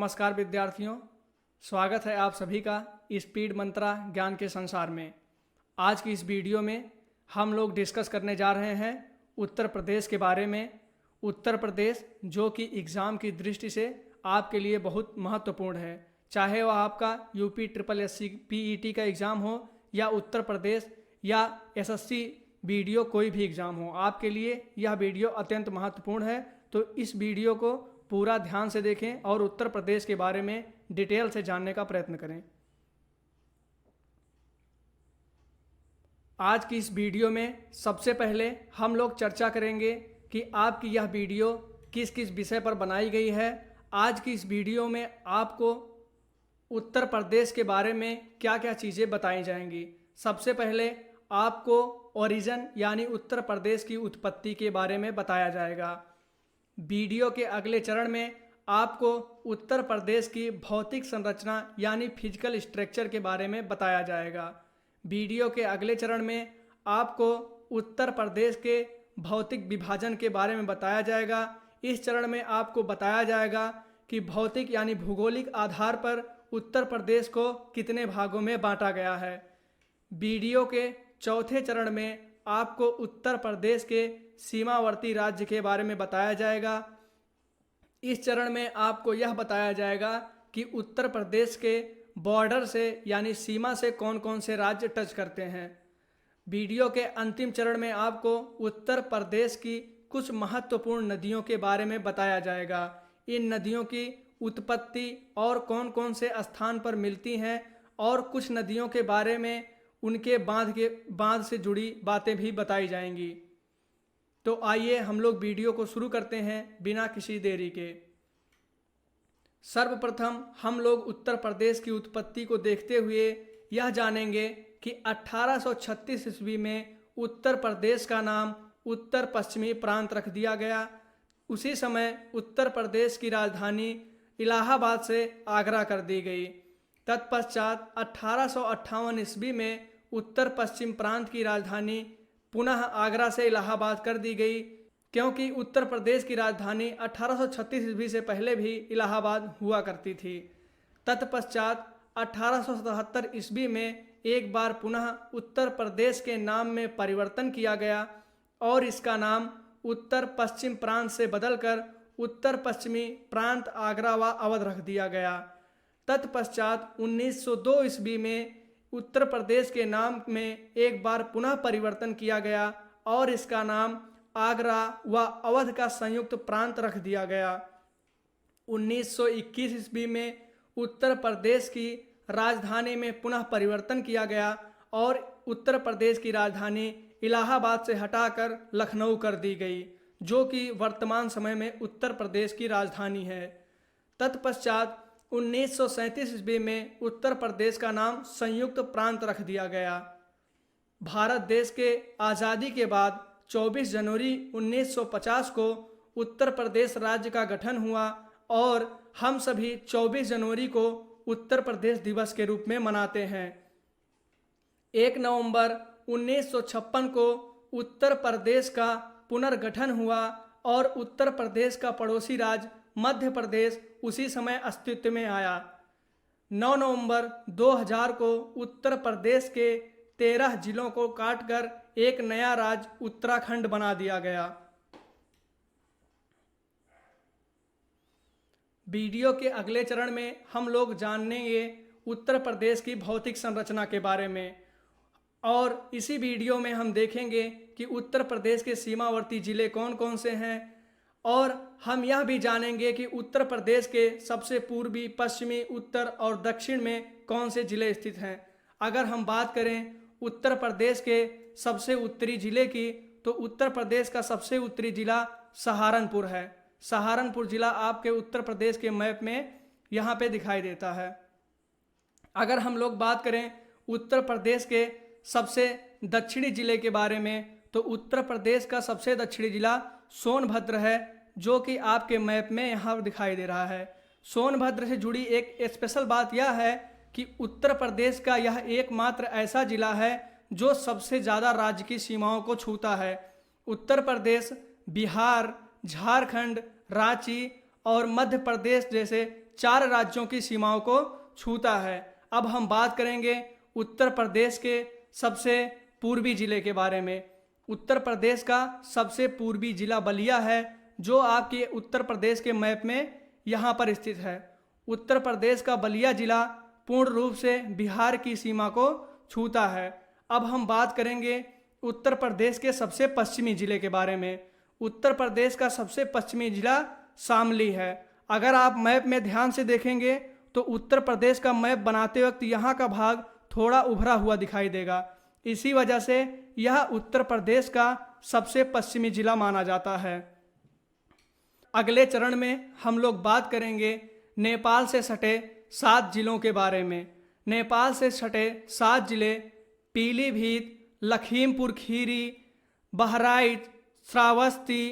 नमस्कार विद्यार्थियों, स्वागत है आप सभी का स्पीड मंत्रा ज्ञान के संसार में। आज की इस वीडियो में हम लोग डिस्कस करने जा रहे हैं उत्तर प्रदेश के बारे में। उत्तर प्रदेश जो कि एग्ज़ाम की दृष्टि से आपके लिए बहुत महत्वपूर्ण है, चाहे वह आपका यूपी SSC PET का एग्ज़ाम हो या उत्तर प्रदेश या SSC वीडियो कोई भी एग्ज़ाम हो, आपके लिए यह वीडियो अत्यंत महत्वपूर्ण है। तो इस वीडियो को पूरा ध्यान से देखें और उत्तर प्रदेश के बारे में डिटेल से जानने का प्रयत्न करें। आज की इस वीडियो में सबसे पहले हम लोग चर्चा करेंगे कि आपकी यह वीडियो किस किस विषय पर बनाई गई है। आज की इस वीडियो में आपको उत्तर प्रदेश के बारे में क्या क्या चीज़ें बताई जाएंगी। सबसे पहले आपको ओरिजिन यानी उत्तर प्रदेश की उत्पत्ति के बारे में बताया जाएगा। वीडियो के अगले चरण में आपको उत्तर प्रदेश की भौतिक संरचना यानी फिजिकल स्ट्रक्चर के बारे में बताया जाएगा। वीडियो के अगले चरण में आपको उत्तर प्रदेश के भौतिक विभाजन के बारे में बताया जाएगा। इस चरण में आपको बताया जाएगा कि भौतिक यानी भूगोलिक आधार पर उत्तर प्रदेश को कितने भागों में बांटा गया है। वीडियो के चौथे चरण में आपको उत्तर प्रदेश के सीमावर्ती राज्य के बारे में बताया जाएगा। इस चरण में आपको यह बताया जाएगा कि उत्तर प्रदेश के बॉर्डर से यानी सीमा से कौन कौन से राज्य टच करते हैं। वीडियो के अंतिम चरण में आपको उत्तर प्रदेश की कुछ महत्वपूर्ण नदियों के बारे में बताया जाएगा। इन नदियों की उत्पत्ति और कौन कौन से स्थान पर मिलती हैं और कुछ नदियों के बारे में उनके बांध से जुड़ी बातें भी बताई जाएंगी। तो आइए हम लोग वीडियो को शुरू करते हैं बिना किसी देरी के। सर्वप्रथम हम लोग उत्तर प्रदेश की उत्पत्ति को देखते हुए यह जानेंगे कि 1836 ईस्वी में उत्तर प्रदेश का नाम उत्तर पश्चिमी प्रांत रख दिया गया। उसी समय उत्तर प्रदेश की राजधानी इलाहाबाद से आगरा कर दी गई। तत्पश्चात 1858 ईस्वी में उत्तर पश्चिम प्रांत की राजधानी पुनः आगरा से इलाहाबाद कर दी गई, क्योंकि उत्तर प्रदेश की राजधानी 1836 ईस्वी से पहले भी इलाहाबाद हुआ करती थी। तत्पश्चात 1877 ईस्वी में एक बार पुनः उत्तर प्रदेश के नाम में परिवर्तन किया गया और इसका नाम उत्तर पश्चिम प्रांत से बदलकर उत्तर पश्चिमी प्रांत आगरा व अवध रख दिया गया। तत्पश्चात 1902 ईस्वी में उत्तर प्रदेश के नाम में एक बार पुनः परिवर्तन किया गया और इसका नाम आगरा व अवध का संयुक्त प्रांत रख दिया गया। 1921 ईस्वी में उत्तर प्रदेश की राजधानी में पुनः परिवर्तन किया गया और उत्तर प्रदेश की राजधानी इलाहाबाद से हटाकर लखनऊ कर दी गई, जो कि वर्तमान समय में उत्तर प्रदेश की राजधानी है। तत्पश्चात 1937 ईस्वी में उत्तर प्रदेश का नाम संयुक्त प्रांत रख दिया गया। भारत देश के आज़ादी के बाद 24 जनवरी 1950 को उत्तर प्रदेश राज्य का गठन हुआ और हम सभी 24 जनवरी को उत्तर प्रदेश दिवस के रूप में मनाते हैं। 1 नवंबर 1956 को उत्तर प्रदेश का पुनर्गठन हुआ और उत्तर प्रदेश का पड़ोसी राज्य मध्य प्रदेश उसी समय अस्तित्व में आया। 9 नवंबर 2000 को उत्तर प्रदेश के 13 जिलों को काटकर एक नया राज्य उत्तराखंड बना दिया गया। वीडियो के अगले चरण में हम लोग जानेंगे उत्तर प्रदेश की भौतिक संरचना के बारे में और इसी वीडियो में हम देखेंगे कि उत्तर प्रदेश के सीमावर्ती जिले कौन कौन से हैं और हम यह भी जानेंगे कि उत्तर प्रदेश के सबसे पूर्वी, पश्चिमी, उत्तर और दक्षिण में कौन से जिले स्थित हैं। अगर हम बात करें उत्तर प्रदेश के सबसे उत्तरी जिले की, तो उत्तर प्रदेश का सबसे उत्तरी जिला सहारनपुर है। सहारनपुर जिला आपके उत्तर प्रदेश के मैप में यहाँ पे दिखाई देता है। अगर हम लोग बात करें उत्तर प्रदेश के सबसे दक्षिणी जिले के बारे में, तो उत्तर प्रदेश का सबसे दक्षिणी जिला सोनभद्र है, जो कि आपके मैप में यहाँ दिखाई दे रहा है। सोनभद्र से जुड़ी एक स्पेशल बात यह है कि उत्तर प्रदेश का यह एकमात्र ऐसा जिला है जो सबसे ज़्यादा राज्य की सीमाओं को छूता है। उत्तर प्रदेश, बिहार, झारखंड, रांची और मध्य प्रदेश जैसे 4 राज्यों की सीमाओं को छूता है। अब हम बात करेंगे उत्तर प्रदेश के सबसे पूर्वी जिले के बारे में। उत्तर प्रदेश का सबसे पूर्वी जिला बलिया है, जो आपके उत्तर प्रदेश के मैप में यहाँ पर स्थित है। उत्तर प्रदेश का बलिया जिला पूर्ण रूप से बिहार की सीमा को छूता है। अब हम बात करेंगे उत्तर प्रदेश के सबसे पश्चिमी जिले के बारे में। उत्तर प्रदेश का सबसे पश्चिमी जिला शामली है। अगर आप मैप में ध्यान से देखेंगे तो उत्तर प्रदेश का मैप बनाते वक्त यहाँ का भाग थोड़ा उभरा हुआ दिखाई देगा। इसी वजह से यह उत्तर प्रदेश का सबसे पश्चिमी जिला माना जाता है। अगले चरण में हम लोग बात करेंगे नेपाल से सटे 7 जिलों के बारे में। नेपाल से सटे 7 जिले पीलीभीत, लखीमपुर खीरी, बहराइच, श्रावस्ती,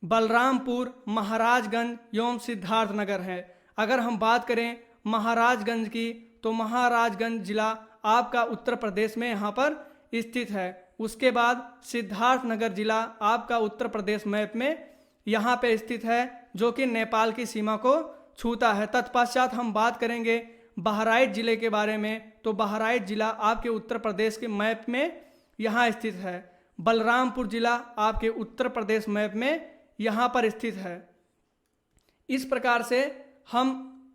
बलरामपुर, महाराजगंज एवं सिद्धार्थनगर है। अगर हम बात करें महाराजगंज की तो महाराजगंज जिला आपका उत्तर प्रदेश में यहाँ पर स्थित है। उसके बाद सिद्धार्थनगर जिला आपका उत्तर प्रदेश मैप में यहाँ पे स्थित है, जो कि नेपाल की सीमा को छूता है। तत्पश्चात हम बात करेंगे बहराइच जिले के बारे में, तो बहराइच जिला आपके उत्तर प्रदेश के मैप में यहाँ स्थित है। बलरामपुर जिला आपके उत्तर प्रदेश मैप में यहाँ पर स्थित है। इस प्रकार से हम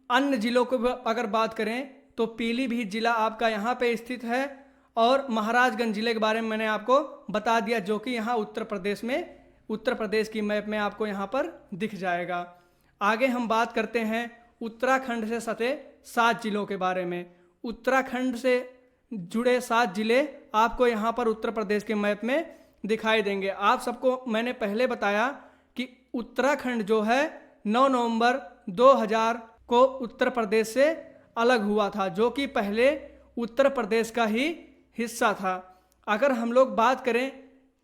अन्य जिलों को अगर बात करें तो पीलीभीत जिला आपका यहाँ पे स्थित है, और महाराजगंज जिले के बारे में मैंने आपको बता दिया, जो कि यहाँ उत्तर प्रदेश में, उत्तर प्रदेश की मैप में आपको यहाँ पर दिख जाएगा। आगे हम बात करते हैं उत्तराखंड से सटे 7 जिलों के बारे में। उत्तराखंड से जुड़े 7 जिले आपको यहाँ पर उत्तर प्रदेश के मैप में दिखाई देंगे। आप सबको मैंने पहले बताया कि उत्तराखंड जो है 9 नवंबर 2000 को उत्तर प्रदेश से अलग हुआ था, जो कि पहले उत्तर प्रदेश का ही हिस्सा था। अगर हम लोग बात करें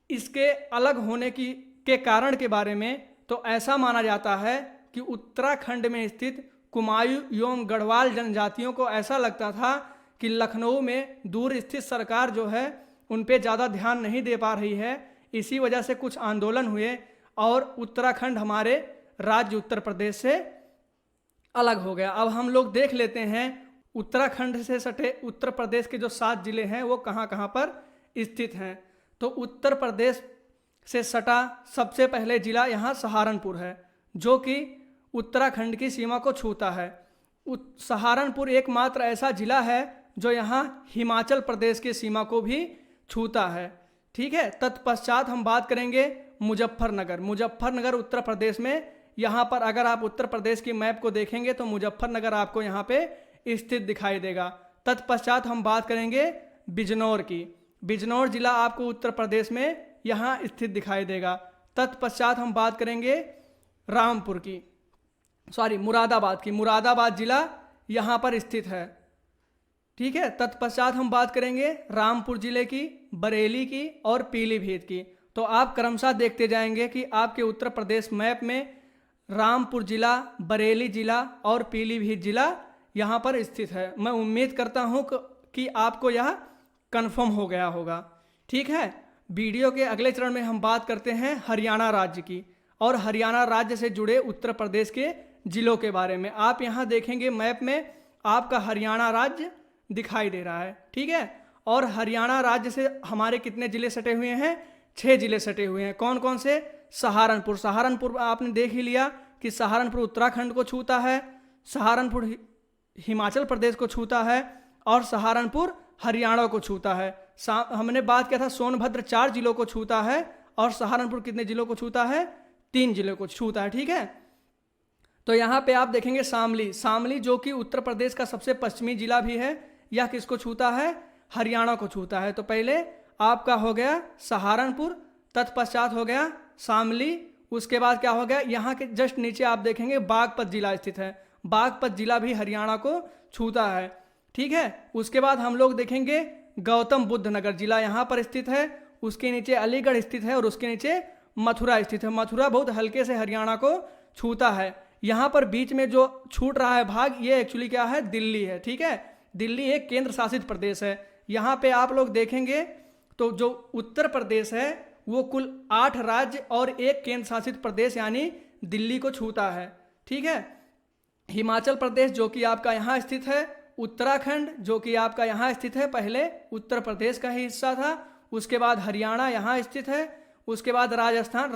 इसके अलग होने के कारण के बारे में, तो ऐसा माना जाता है कि उत्तराखंड में स्थित कुमायूं एवं गढ़वाल जनजातियों को ऐसा लगता था कि लखनऊ में दूर स्थित सरकार जो है उन पे ज़्यादा ध्यान नहीं दे पा रही है। इसी वजह से कुछ आंदोलन हुए और उत्तराखंड हमारे राज्य उत्तर प्रदेश से अलग हो गया। अब हम लोग देख लेते हैं उत्तराखंड से सटे उत्तर प्रदेश के जो 7 जिले हैं वो कहाँ कहाँ पर स्थित हैं। तो उत्तर प्रदेश से सटा सबसे पहले जिला यहाँ सहारनपुर है, जो कि उत्तराखंड की सीमा को छूता है। सहारनपुर एकमात्र ऐसा जिला है जो यहाँ हिमाचल प्रदेश की सीमा को भी छूता है। ठीक है। तत्पश्चात हम बात करेंगे मुजफ्फरनगर। मुजफ्फरनगर उत्तर प्रदेश में, यहाँ पर अगर आप उत्तर प्रदेश की मैप को देखेंगे तो मुजफ्फरनगर आपको यहाँ पे स्थित दिखाई देगा। तत्पश्चात हम बात करेंगे बिजनौर की। बिजनौर जिला आपको उत्तर प्रदेश में यहाँ स्थित दिखाई देगा। तत्पश्चात हम बात करेंगे रामपुर की, मुरादाबाद की। मुरादाबाद जिला यहाँ पर स्थित है। ठीक है। तत्पश्चात हम बात करेंगे रामपुर जिले की, बरेली की और पीलीभीत की। तो आप क्रमशः देखते जाएंगे कि आपके उत्तर प्रदेश मैप में रामपुर जिला, बरेली जिला और पीलीभीत जिला यहाँ पर स्थित है। मैं उम्मीद करता हूँ कि आपको यह कन्फर्म हो गया होगा। ठीक है। वीडियो के अगले चरण में हम बात करते हैं हरियाणा राज्य की और हरियाणा राज्य से जुड़े उत्तर प्रदेश के जिलों के बारे में। आप यहाँ देखेंगे मैप में आपका हरियाणा राज्य दिखाई दे रहा है। ठीक है। और हरियाणा राज्य से हमारे कितने जिले सटे हुए हैं? 6 जिले सटे हुए हैं। कौन कौन से? सहारनपुर। सहारनपुर आपने देख ही लिया कि सहारनपुर उत्तराखंड को छूता है, सहारनपुर हिमाचल प्रदेश को छूता है और सहारनपुर हरियाणा को छूता है। हमने बात किया था सोनभद्र 4 जिलों को छूता है और सहारनपुर कितने जिलों को छूता है? 3 जिलों को छूता है। ठीक है। तो यहाँ पे आप देखेंगे शामली। शामली जो कि उत्तर प्रदेश का सबसे पश्चिमी जिला भी है, यह किसको छूता है? हरियाणा को छूता है। तो पहले आपका हो गया सहारनपुर, तत्पश्चात हो गया शामली, उसके बाद क्या हो गया? यहाँ के जस्ट नीचे आप देखेंगे बागपत जिला स्थित है। बागपत जिला भी हरियाणा को छूता है। ठीक है। उसके बाद हम लोग देखेंगे गौतम बुद्ध नगर जिला यहाँ पर स्थित है, उसके नीचे अलीगढ़ स्थित है और उसके नीचे मथुरा स्थित है। मथुरा बहुत हल्के से हरियाणा को छूता है। यहाँ पर बीच में जो छूट रहा है भाग, ये एक्चुअली क्या है? दिल्ली है। ठीक है। दिल्ली एक केंद्र शासित प्रदेश है। यहाँ पे आप लोग देखेंगे तो जो उत्तर प्रदेश है वो कुल 8 राज्य और 1 केंद्र शासित प्रदेश यानी दिल्ली को छूता है। ठीक है। हिमाचल प्रदेश जो कि आपका यहाँ स्थित है, उत्तराखंड जो कि आपका यहाँ स्थित है, पहले उत्तर प्रदेश का ही हिस्सा था, उसके बाद हरियाणा यहाँ स्थित है, उसके बाद राजस्थान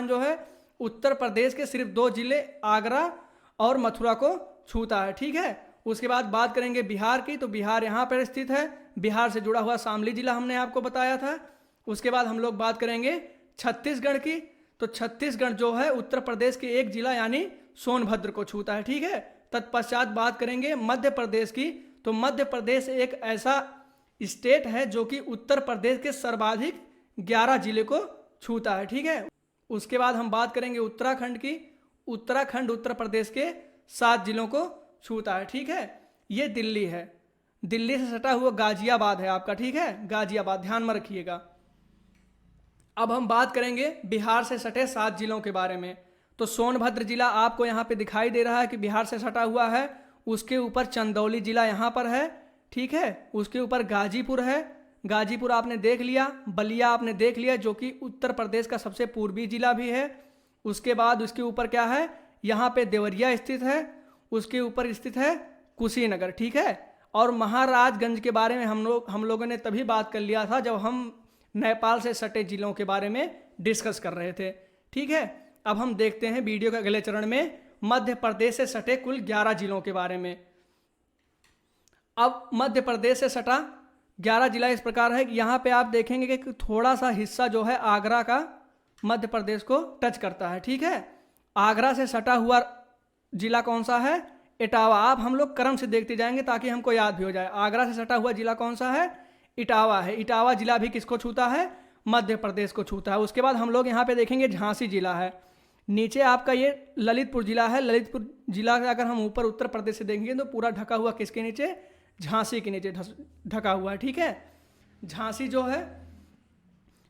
जो है उत्तर प्रदेश के सिर्फ 2 जिले आगरा और मथुरा को छूता है, ठीक है। उसके बाद बात करेंगे बिहार की, तो बिहार यहाँ पर स्थित है, बिहार से जुड़ा हुआ शामली जिला हमने आपको बताया था। उसके बाद हम लोग बात करेंगे छत्तीसगढ़ की, तो छत्तीसगढ़ जो है उत्तर प्रदेश के एक जिला यानी सोनभद्र को छूता है, ठीक है। तत्पश्चात बात करेंगे मध्य प्रदेश की, तो मध्य प्रदेश एक ऐसा स्टेट है जो कि उत्तर प्रदेश के सर्वाधिक 11 जिले को छूता है, ठीक है। उसके बाद हम बात करेंगे उत्तराखंड की, उत्तराखंड उत्तर प्रदेश के 7 जिलों को छूता है, ठीक है। ये दिल्ली है, दिल्ली से सटा हुआ गाजियाबाद है आपका, ठीक है, गाजियाबाद, ध्यान में रखिएगा। अब हम बात करेंगे बिहार से सटे 7 जिलों के बारे में। तो सोनभद्र जिला आपको यहाँ पे दिखाई दे रहा है कि बिहार से सटा हुआ है, उसके ऊपर चंदौली जिला यहाँ पर है, ठीक है। उसके ऊपर गाजीपुर है, गाजीपुर आपने देख लिया, बलिया आपने देख लिया जो कि उत्तर प्रदेश का सबसे पूर्वी जिला भी है। उसके बाद उसके ऊपर क्या है, यहाँ पे देवरिया स्थित है, उसके ऊपर स्थित है कुशीनगर, ठीक है। और महाराजगंज के बारे में हम लोगों ने तभी बात कर लिया था जब हम नेपाल से सटे जिलों के बारे में डिस्कस कर रहे थे, ठीक है। अब हम देखते हैं वीडियो के अगले चरण में मध्य प्रदेश से सटे कुल 11 जिलों के बारे में। अब मध्य प्रदेश से सटा 11 जिला इस प्रकार है कि यहाँ पे आप देखेंगे कि थोड़ा सा हिस्सा जो है आगरा का मध्य प्रदेश को टच करता है, ठीक है। आगरा से सटा हुआ जिला कौन सा है, इटावा। आप हम लोग क्रम से देखते जाएंगे ताकि हमको याद भी हो जाए। आगरा से सटा हुआ जिला कौन सा है, इटावा है। इटावा जिला भी किसको छूता है, मध्य प्रदेश को छूता है। उसके बाद हम लोग यहाँ पे देखेंगे झांसी जिला है, नीचे आपका ये ललितपुर जिला है। ललितपुर जिला का अगर हम ऊपर उत्तर प्रदेश से देखेंगे तो पूरा ढका हुआ किसके नीचे, झांसी के नीचे ढका हुआ है, ठीक है। झांसी जो है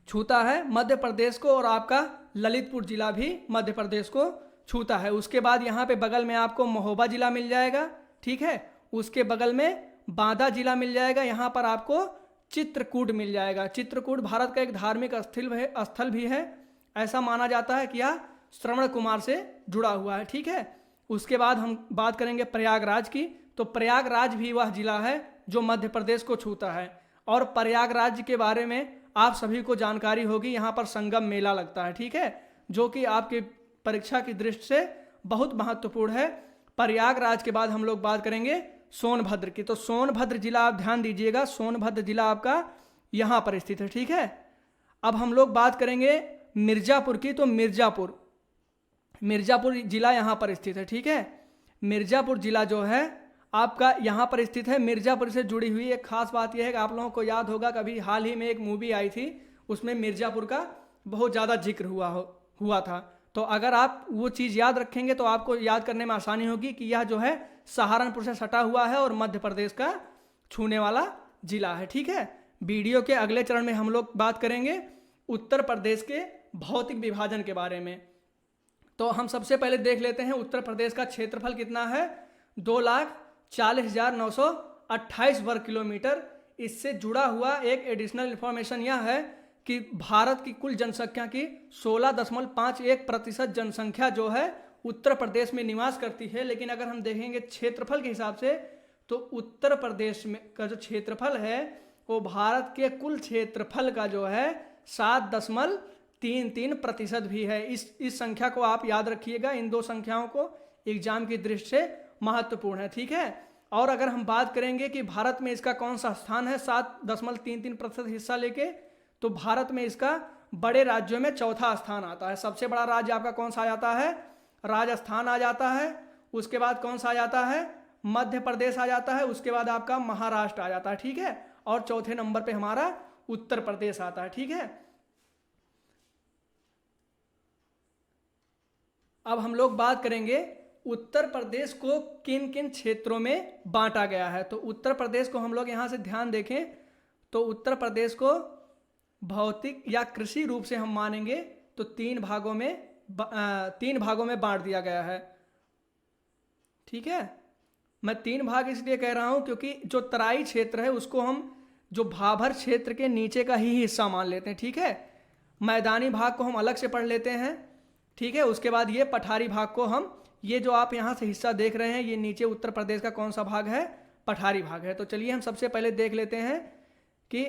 छूता है मध्य प्रदेश को, और आपका ललितपुर जिला भी मध्य प्रदेश को छूता है। उसके बाद यहाँ पे बगल में आपको महोबा जिला मिल जाएगा, ठीक है। उसके बगल में बांदा जिला मिल जाएगा, यहाँ पर आपको चित्रकूट मिल जाएगा। चित्रकूट भारत का एक धार्मिक स्थल भी है, ऐसा माना जाता है कि यह श्रवण कुमार से जुड़ा हुआ है, ठीक है। उसके बाद हम बात करेंगे प्रयागराज की, तो प्रयागराज भी वह जिला है जो मध्य प्रदेश को छूता है। और प्रयागराज के बारे में आप सभी को जानकारी होगी, यहाँ पर संगम मेला लगता है, ठीक है, जो कि आपके परीक्षा की दृष्टि से बहुत महत्वपूर्ण है। प्रयागराज के बाद हम लोग बात करेंगे सोनभद्र की, तो सोनभद्र जिला आप ध्यान दीजिएगा, सोनभद्र जिला आपका यहाँ पर स्थित है, ठीक है। अब हम लोग बात करेंगे मिर्जापुर की, तो मिर्जापुर जिला यहाँ पर स्थित है, ठीक है। मिर्जापुर जिला जो है आपका यहाँ पर स्थित है। मिर्जापुर से जुड़ी हुई एक खास बात यह है कि आप लोगों को याद होगा कभी हाल ही में एक मूवी आई थी, उसमें मिर्जापुर का बहुत ज़्यादा जिक्र हुआ था। तो अगर आप वो चीज़ याद रखेंगे तो आपको याद करने में आसानी होगी कि यह जो है सहारनपुर से सटा हुआ है और मध्य प्रदेश का छूने वाला जिला है, ठीक है। वीडियो के अगले चरण में हम लोग बात करेंगे उत्तर प्रदेश के भौतिक विभाजन के बारे में। तो हम सबसे पहले देख लेते हैं उत्तर प्रदेश का क्षेत्रफल कितना है, 2,40,928 वर्ग किलोमीटर। इससे जुड़ा हुआ एक एडिशनल इंफॉर्मेशन यह है कि भारत की कुल जनसंख्या की 16.51% जनसंख्या जो है उत्तर प्रदेश में निवास करती है। लेकिन अगर हम देखेंगे क्षेत्रफल के हिसाब से तो उत्तर प्रदेश में का जो क्षेत्रफल है वो भारत के कुल क्षेत्रफल का जो है 7.33% भी है। इस संख्या को आप याद रखिएगा, इन दो संख्याओं को एग्जाम की दृष्टि से महत्वपूर्ण है, ठीक है। और अगर हम बात करेंगे कि भारत में इसका कौन सा स्थान है 7.33% हिस्सा लेके, तो भारत में इसका बड़े राज्यों में चौथा स्थान आता है। सबसे बड़ा राज्य आपका कौन सा आ जाता है, राजस्थान आ जाता है। उसके बाद कौन सा आ जाता है, मध्य प्रदेश आ जाता है। उसके बाद आपका महाराष्ट्र आ जाता है, ठीक है। और चौथे नंबर पे हमारा उत्तर प्रदेश आता है, ठीक है। अब हम लोग बात करेंगे उत्तर प्रदेश को किन किन क्षेत्रों में बांटा गया है। तो उत्तर प्रदेश को हम लोग यहाँ से ध्यान देखें तो उत्तर प्रदेश को भौतिक या कृषि रूप से हम मानेंगे तो तीन भागों में बांट दिया गया है, ठीक है। मैं 3 भाग इसलिए कह रहा हूं क्योंकि जो तराई क्षेत्र है उसको हम जो भाभर क्षेत्र के नीचे का ही हिस्सा मान लेते हैं, ठीक है। मैदानी भाग को हम अलग से पढ़ लेते हैं, ठीक है। उसके बाद ये पठारी भाग को हम ये जो आप यहाँ से हिस्सा देख रहे हैं ये नीचे उत्तर प्रदेश का कौन सा भाग है? पठारी भाग है। तो चलिए हम सबसे पहले देख लेते हैं कि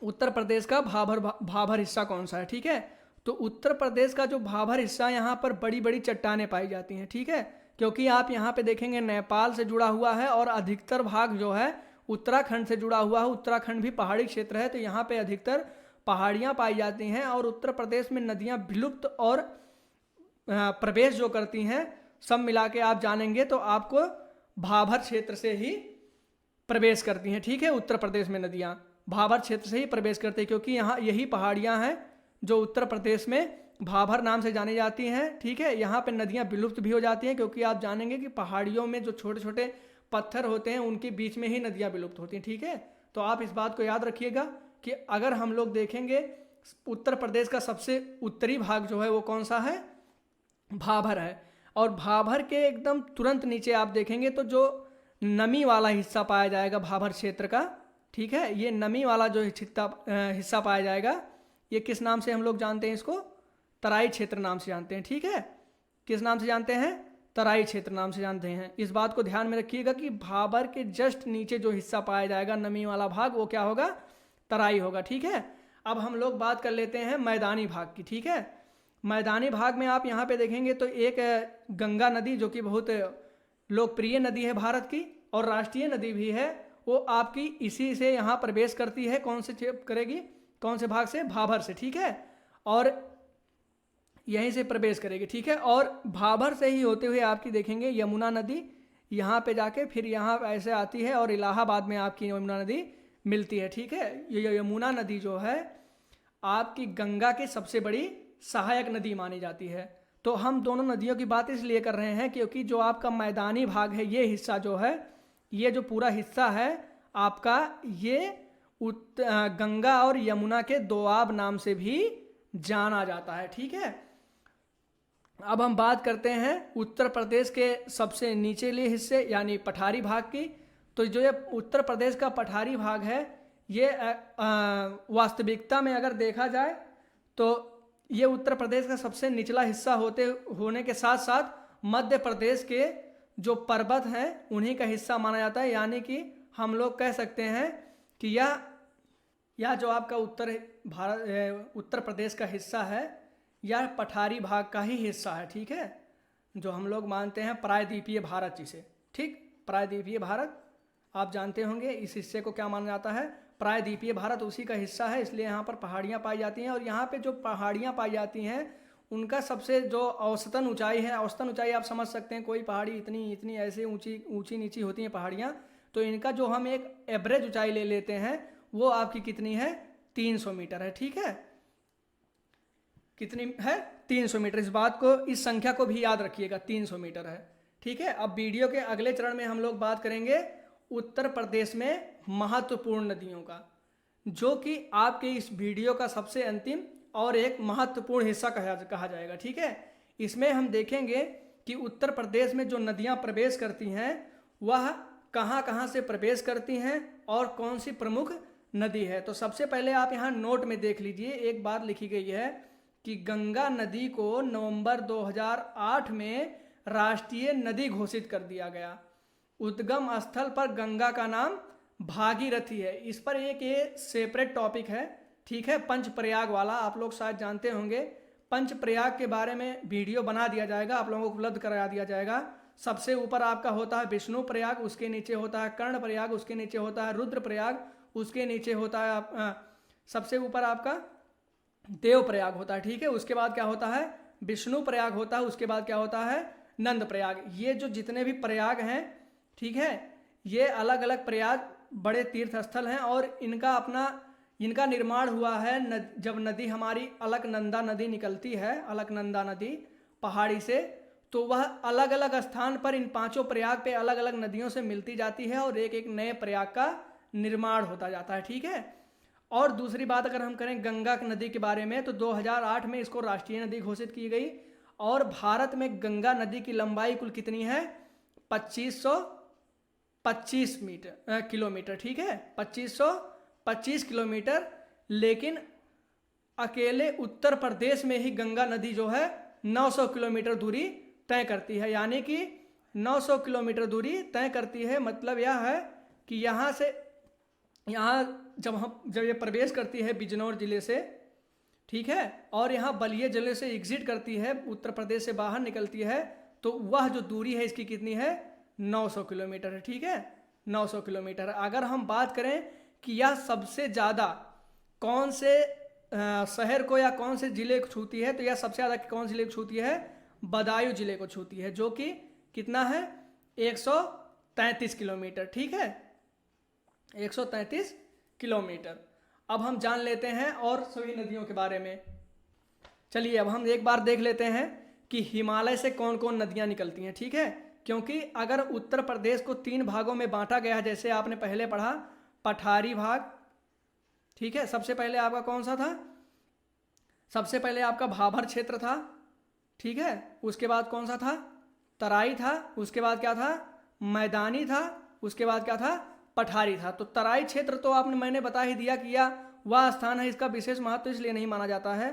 उत्तर प्रदेश का भाभर हिस्सा कौन सा है। ठीक है, तो उत्तर प्रदेश का जो भाभर हिस्सा, यहाँ पर बड़ी बड़ी चट्टानें पाई जाती हैं। ठीक है, क्योंकि आप यहाँ पे देखेंगे नेपाल से जुड़ा हुआ है और अधिकतर भाग जो है उत्तराखंड से जुड़ा हुआ है। उत्तराखंड भी पहाड़ी क्षेत्र है, तो यहाँ पे अधिकतर पहाड़ियाँ पाई जाती हैं और उत्तर प्रदेश में नदियाँ विलुप्त और प्रवेश जो करती हैं, सब मिला के आप जानेंगे तो आपको भाभर क्षेत्र से ही प्रवेश करती हैं। ठीक है, उत्तर प्रदेश में नदियाँ भाभर क्षेत्र से ही प्रवेश करती हैं, क्योंकि यहाँ यही पहाड़ियाँ हैं जो उत्तर प्रदेश में भाभर नाम से जानी जाती हैं। ठीक है, यहाँ पे नदियाँ विलुप्त भी हो जाती हैं, क्योंकि आप जानेंगे कि पहाड़ियों में जो छोटे छोटे पत्थर होते हैं उनके बीच में ही नदियाँ विलुप्त होती हैं। ठीक है, तो आप इस बात को याद रखिएगा कि अगर हम लोग देखेंगे उत्तर प्रदेश का सबसे उत्तरी भाग जो है वो कौन सा है? भाभर है। और भाभर के एकदम तुरंत नीचे आप देखेंगे तो जो नमी वाला हिस्सा पाया जाएगा भाभर क्षेत्र का। ठीक है, ये नमी वाला जो हिस्सा पाया जाएगा, ये किस नाम से हम लोग जानते हैं? इसको तराई क्षेत्र नाम से जानते हैं। ठीक है, किस नाम से जानते हैं? तराई क्षेत्र नाम से जानते हैं। इस बात को ध्यान में रखिएगा कि भाभर के जस्ट नीचे जो हिस्सा पाया जाएगा नमी वाला भाग, वो क्या होगा? तराई होगा। ठीक है, अब हम लोग बात कर लेते हैं मैदानी भाग की। ठीक है, मैदानी भाग में आप यहाँ पे देखेंगे तो एक गंगा नदी, जो कि बहुत लोकप्रिय नदी है भारत की और राष्ट्रीय नदी भी है, वो आपकी इसी से यहाँ प्रवेश करती है। कौन से करेगी? कौन से भाग से? भाभर से। ठीक है, और यहीं से प्रवेश करेगी। ठीक है, और भाभर से ही होते हुए आपकी देखेंगे यमुना नदी यहाँ पे जाके फिर यहाँ ऐसे आती है और इलाहाबाद में आपकी यमुना नदी मिलती है। ठीक है, ये यमुना नदी जो है आपकी गंगा की सबसे बड़ी सहायक नदी मानी जाती है। तो हम दोनों नदियों की बात इसलिए कर रहे हैं क्योंकि जो आपका मैदानी भाग है, ये हिस्सा जो है, ये जो पूरा हिस्सा है आपका, ये गंगा और यमुना के दोआब नाम से भी जाना जाता है। ठीक है, अब हम बात करते हैं उत्तर प्रदेश के सबसे निचले हिस्से यानी पठारी भाग की। तो जो ये उत्तर प्रदेश का पठारी भाग है, ये वास्तविकता में अगर देखा जाए तो ये उत्तर प्रदेश का सबसे निचला हिस्सा होने के साथ साथ मध्य प्रदेश के जो पर्वत हैं उन्हीं का हिस्सा माना जाता है। यानी कि हम लोग कह सकते हैं कि यह जो आपका उत्तर प्रदेश का हिस्सा है, यह पठारी भाग का ही हिस्सा है। ठीक है, जो हम लोग मानते हैं प्रायद्वीपीय भारत जिसे। ठीक, प्रायद्वीपीय भारत आप जानते होंगे, इस हिस्से को क्या माना जाता है? प्रायद्वीपीय भारत उसी का हिस्सा है, इसलिए यहाँ पर पहाड़ियाँ पाई जाती हैं। और यहाँ पे जो पहाड़ियाँ पाई जाती हैं उनका सबसे जो औसतन ऊंचाई है, औसतन ऊंचाई आप समझ सकते हैं, कोई पहाड़ी इतनी ऐसे ऊंची नीची होती हैं पहाड़ियाँ, तो इनका जो हम एक एवरेज ऊंचाई ले लेते हैं वो आपकी कितनी है? 300 मीटर है। ठीक है, कितनी है? 300 मीटर। इस बात को, इस संख्या को भी याद रखिएगा, 300 मीटर है। ठीक है, अब वीडियो के अगले चरण में हम लोग बात करेंगे उत्तर प्रदेश में महत्वपूर्ण नदियों का, जो कि आपके इस वीडियो का सबसे अंतिम और एक महत्वपूर्ण हिस्सा कहा जाएगा। ठीक है, इसमें हम देखेंगे कि उत्तर प्रदेश में जो नदियां प्रवेश करती हैं वह कहां कहां से प्रवेश करती हैं और कौन सी प्रमुख नदी है। तो सबसे पहले आप यहाँ नोट में देख लीजिए, एक बात लिखी गई है कि गंगा नदी को नवंबर 2008 में राष्ट्रीय नदी घोषित कर दिया गया। उद्गम स्थल पर गंगा का नाम भागीरथी है। इस पर एक ये सेपरेट टॉपिक है। ठीक है, पंचप्रयाग वाला आप लोग शायद जानते होंगे। पंचप्रयाग के बारे में वीडियो बना दिया जाएगा, आप लोगों को उपलब्ध करा दिया जाएगा। सबसे ऊपर आपका होता है विष्णु प्रयाग, उसके नीचे होता है कर्ण प्रयाग, उसके नीचे होता है रुद्र प्रयाग, उसके नीचे होता है सबसे ऊपर आपका देव प्रयाग होता है। ठीक है, उसके बाद क्या होता है? विष्णु प्रयाग होता है, उसके बाद क्या होता है? नंद प्रयाग। ये जो जितने भी प्रयाग हैं, ठीक है, ये अलग अलग प्रयाग बड़े तीर्थ स्थल हैं और इनका निर्माण हुआ है जब नदी हमारी अलकनंदा नदी निकलती है, अलकनंदा नदी पहाड़ी से, तो वह अलग अलग स्थान पर इन पांचों प्रयाग पे अलग अलग नदियों से मिलती जाती है और एक एक नए प्रयाग का निर्माण होता जाता है। ठीक है, और दूसरी बात अगर हम करें गंगा नदी के बारे में, तो 2008 में इसको राष्ट्रीय नदी घोषित की गई और भारत में गंगा नदी की लंबाई कुल कितनी है? 2525 किलोमीटर। ठीक है, 2525 किलोमीटर। लेकिन अकेले उत्तर प्रदेश में ही गंगा नदी जो है 900 किलोमीटर दूरी तय करती है, यानी कि 900 किलोमीटर दूरी तय करती है। मतलब यह है कि यहाँ से यहाँ जब ये प्रवेश करती है बिजनौर जिले से, ठीक है, और यहाँ बलिया जिले से एग्जिट करती है, उत्तर प्रदेश से बाहर निकलती है, तो वह जो दूरी है इसकी कितनी है, 900 किलोमीटर है। ठीक है, 900 किलोमीटर। अगर हम बात करें कि यह सबसे ज़्यादा कौन से शहर को या कौन से ज़िले को छूती है, तो यह सबसे ज़्यादा कौन से ज़िले को छूती है, बदायूं ज़िले को छूती है, जो कि कितना है, 133 किलोमीटर। ठीक है, 133 किलोमीटर। अब हम जान लेते हैं और सभी नदियों के बारे में। चलिए अब हम एक बार देख लेते हैं कि हिमालय से कौन कौन नदियां निकलती हैं। ठीक है, क्योंकि अगर उत्तर प्रदेश को 3 भागों में बांटा गया है, जैसे आपने पहले पढ़ा, पठारी भाग, ठीक है, सबसे पहले आपका कौन सा था, सबसे पहले आपका भाबर क्षेत्र था, ठीक है, उसके बाद कौन सा था, तराई था, उसके बाद क्या था, मैदानी था, उसके बाद क्या था, पठारी था। तो तराई क्षेत्र तो मैंने बता ही दिया कि यह वह स्थान है, इसका विशेष महत्व इसलिए नहीं माना जाता है,